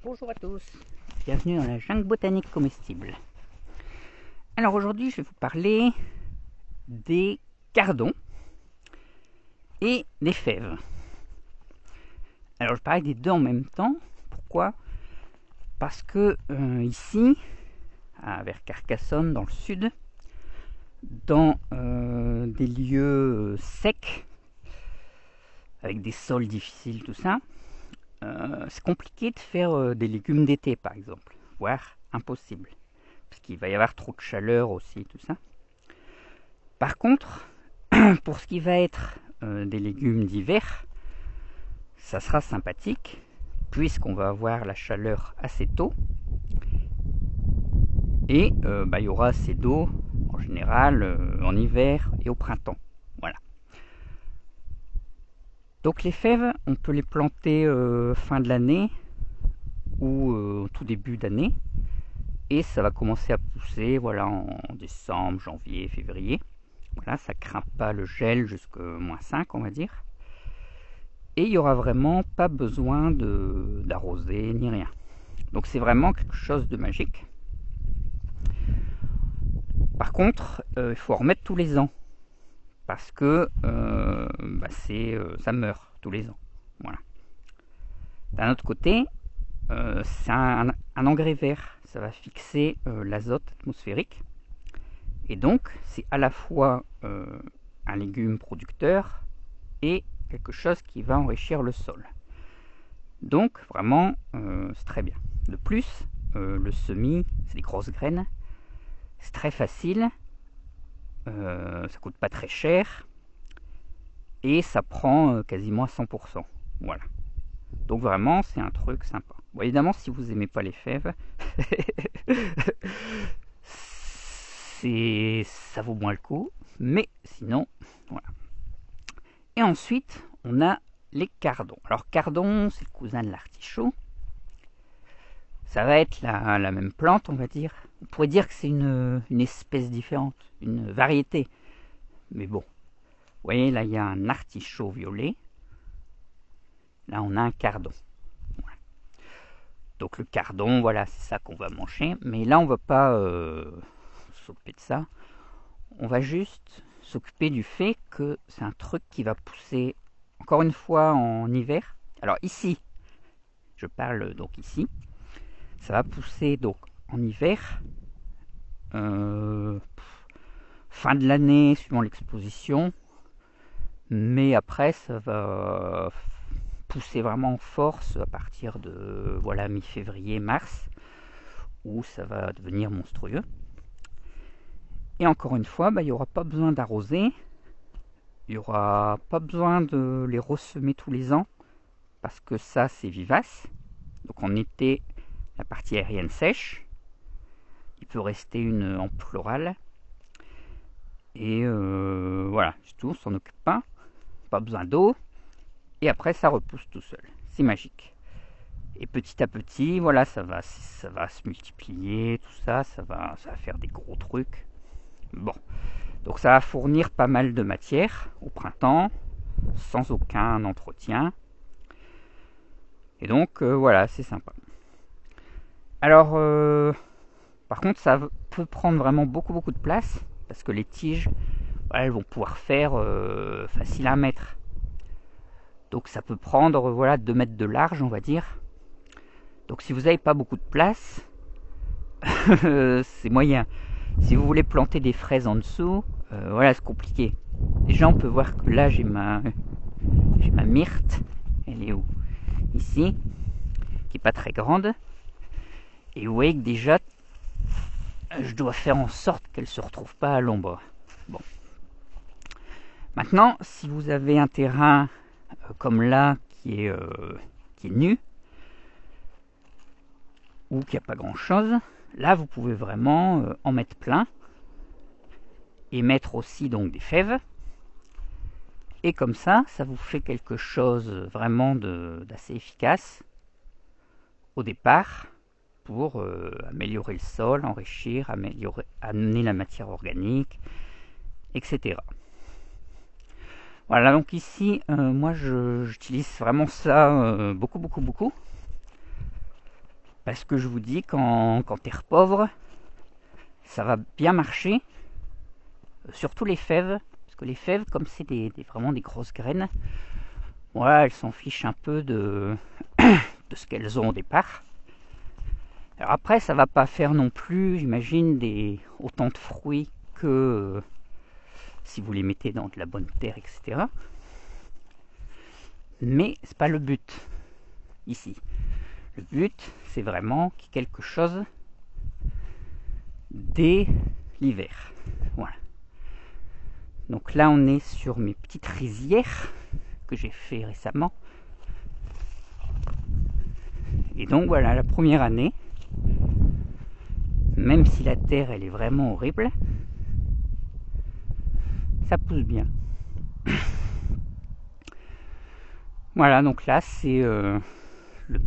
Bonjour à tous, bienvenue dans la jungle botanique comestible. Alors aujourd'hui je vais vous parler des cardons et des fèves. Alors je parle des deux en même temps, pourquoi? Parce que ici, vers Carcassonne dans le sud, dans des lieux secs, avec des sols difficiles, tout ça, c'est compliqué de faire des légumes d'été par exemple, voire impossible, parce qu'il va y avoir trop de chaleur aussi, tout ça. Par contre, pour ce qui va être des légumes d'hiver, ça sera sympathique, puisqu'on va avoir la chaleur assez tôt, et il y aura assez d'eau en général en hiver et au printemps. Voilà. Donc les fèves, on peut les planter fin de l'année ou tout début d'année, et ça va commencer à pousser voilà, en décembre, janvier, février. Voilà, ça craint pas le gel jusqu'à -5 on va dire. Et il n'y aura vraiment pas besoin d'arroser ni rien. Donc c'est vraiment quelque chose de magique. Par contre, il faut en remettre tous les ans. Parce que ça meurt tous les ans. Voilà. D'un autre côté, c'est un engrais vert. Ça va fixer l'azote atmosphérique. Et donc, c'est à la fois un légume producteur et quelque chose qui va enrichir le sol. Donc, vraiment, c'est très bien. De plus, le semis, c'est des grosses graines. C'est très facile. Ça coûte pas très cher. Et ça prend quasiment à 100%. Voilà. Donc vraiment, c'est un truc sympa. Bon, évidemment, si vous aimez pas les fèves, ça vaut moins le coup. Mais sinon, voilà. Et ensuite, on a les cardons. Alors, cardon, c'est le cousin de l'artichaut. Ça va être la même plante, on va dire. On pourrait dire que c'est une espèce différente, une variété. Mais bon, vous voyez, là, il y a un artichaut violet. Là, on a un cardon. Voilà. Donc, le cardon, voilà, c'est ça qu'on va manger. Mais là, on ne va pas s'occuper de ça. On va juste s'occuper du fait que c'est un truc qui va pousser, encore une fois, en hiver. Alors, ici, je parle donc ici. Ça va pousser donc en hiver. Fin de l'année, suivant l'exposition. Mais après, ça va pousser vraiment en force à partir de voilà, mi-février, mars, où ça va devenir monstrueux. Et encore une fois, il n'y aura pas besoin d'arroser, il n'y aura pas besoin de les ressemer tous les ans, parce que ça, c'est vivace. Donc en été, la partie aérienne sèche, il peut rester une ample florale. Et voilà, c'est tout, on s'en occupe pas besoin d'eau. Et après, ça repousse tout seul. C'est magique. Et petit à petit, voilà, ça va se multiplier, tout ça, ça va faire des gros trucs. Bon, donc ça va fournir pas mal de matière au printemps, sans aucun entretien. Et donc, voilà, c'est sympa. Alors, par contre, ça peut prendre vraiment beaucoup de place, parce que les tiges, voilà, elles vont pouvoir faire facile 1 mètre. Donc ça peut prendre voilà, 2 mètres de large, on va dire. Donc si vous n'avez pas beaucoup de place, c'est moyen. Si vous voulez planter des fraises en dessous, voilà, c'est compliqué. Déjà, on peut voir que là, j'ai ma myrte. Elle est où? Ici, qui n'est pas très grande. Et vous voyez que déjà, je dois faire en sorte qu'elle ne se retrouve pas à l'ombre. Bon. Maintenant, si vous avez un terrain comme là, qui est nu, ou qui n'a pas grand chose, là vous pouvez vraiment en mettre plein, et mettre aussi donc des fèves, et comme ça vous fait quelque chose vraiment d'assez efficace au départ, pour améliorer le sol, enrichir, amener la matière organique, etc. Voilà, donc ici, moi j'utilise vraiment ça beaucoup. Parce que je vous dis qu'en terre pauvre, ça va bien marcher, surtout les fèves, parce que les fèves, comme c'est vraiment des grosses graines, voilà, elles s'en fichent un peu de ce qu'elles ont au départ. Alors après, ça va pas faire non plus, j'imagine, autant de fruits que si vous les mettez dans de la bonne terre, etc. Mais c'est pas le but ici. Le but, c'est vraiment qu'il y ait quelque chose dès l'hiver. Voilà. Donc là, on est sur mes petites rizières que j'ai fait récemment. Et donc voilà, la première année, même si la terre elle est vraiment horrible, ça pousse bien. Voilà, donc là c'est le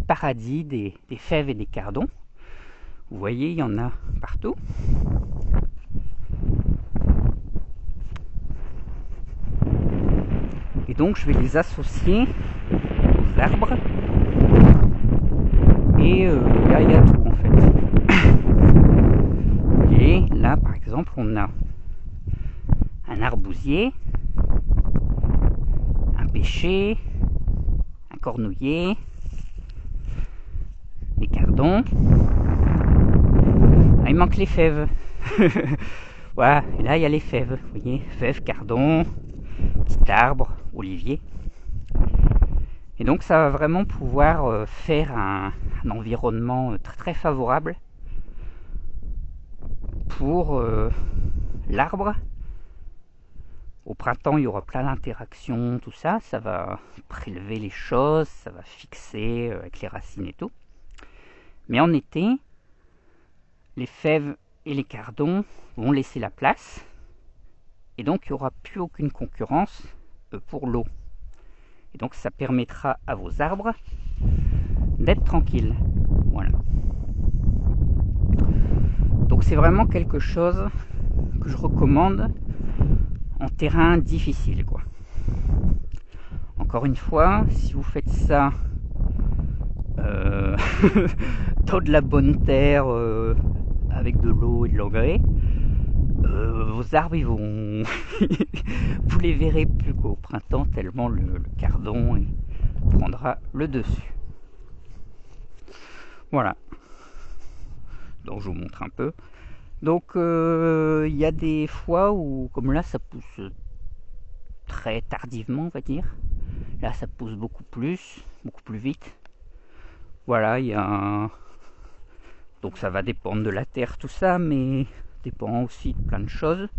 paradis des fèves et des cardons. Vous voyez, il y en a partout. Et donc je vais les associer aux arbres. Et là il y a tout en fait. Et là par exemple on a un arbousier, un pêcher, un cornouiller, des cardons. Ah, il manque les fèves. Voilà, et là il y a les fèves, vous voyez, fèves, cardons, petit arbre, olivier. Et donc ça va vraiment pouvoir faire un environnement très très favorable pour l'arbre. Au printemps, il y aura plein d'interactions, tout ça. Ça va prélever les choses, ça va fixer avec les racines et tout. Mais en été, les fèves et les cardons vont laisser la place. Et donc, il n'y aura plus aucune concurrence pour l'eau. Et donc, ça permettra à vos arbres d'être tranquilles. Voilà. Donc, c'est vraiment quelque chose que je recommande en terrain difficile, quoi. Encore une fois, si vous faites ça dans de la bonne terre avec de l'eau et de l'engrais, vos arbres ils vont vous les verrez plus qu'au printemps tellement le cardon prendra le dessus. Voilà, donc je vous montre un peu. Donc il y a des fois où comme là ça pousse très tardivement, on va dire. Là ça pousse beaucoup plus vite. Voilà, il y a donc ça va dépendre de la terre, tout ça, mais dépend aussi de plein de choses.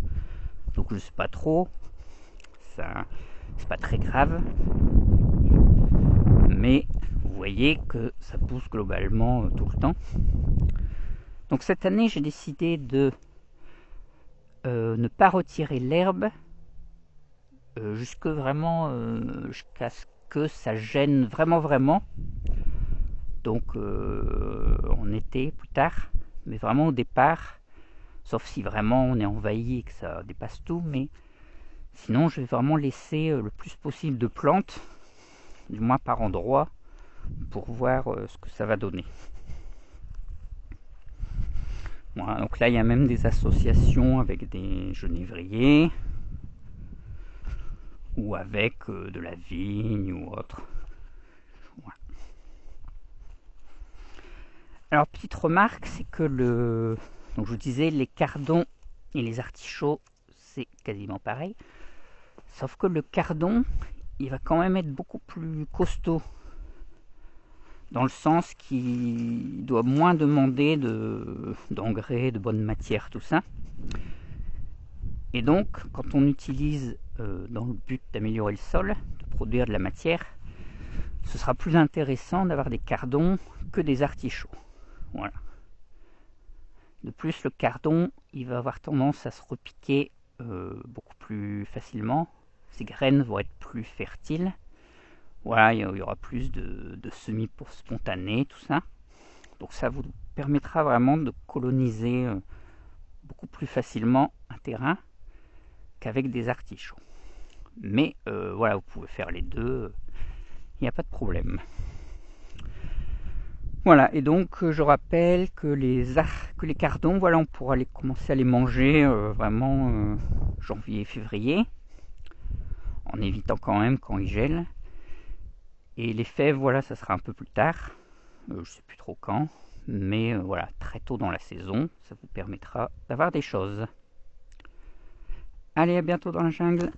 Donc je sais pas trop, ça c'est pas très grave, mais vous voyez que ça pousse globalement tout le temps. Donc cette année j'ai décidé de ne pas retirer l'herbe jusqu'à ce que ça gêne vraiment. Donc en été plus tard, mais vraiment au départ, sauf si vraiment on est envahi et que ça dépasse tout, mais sinon je vais vraiment laisser le plus possible de plantes, du moins par endroit, pour voir ce que ça va donner. Voilà, donc là il y a même des associations avec des genévriers ou avec de la vigne ou autre. Voilà. Alors petite remarque, c'est que donc je vous disais les cardons et les artichauts c'est quasiment pareil, sauf que le cardon il va quand même être beaucoup plus costaud, dans le sens qu'il doit moins demander d'engrais, de bonne matière, tout ça. Et donc, quand on utilise dans le but d'améliorer le sol, de produire de la matière, ce sera plus intéressant d'avoir des cardons que des artichauts. Voilà. De plus, le cardon, il va avoir tendance à se repiquer beaucoup plus facilement. Ses graines vont être plus fertiles. Voilà, il y aura plus de semis pour spontanés, tout ça. Donc ça vous permettra vraiment de coloniser beaucoup plus facilement un terrain qu'avec des artichauts. Mais voilà, vous pouvez faire les deux, il n'y a pas de problème. Voilà, et donc je rappelle que que les cardons, voilà, on pourra commencer à les manger vraiment janvier, février, en évitant quand même quand ils gèlent. Et les fèves, voilà, ça sera un peu plus tard, je sais plus trop quand, mais voilà, très tôt dans la saison, ça vous permettra d'avoir des choses. Allez, à bientôt dans la jungle.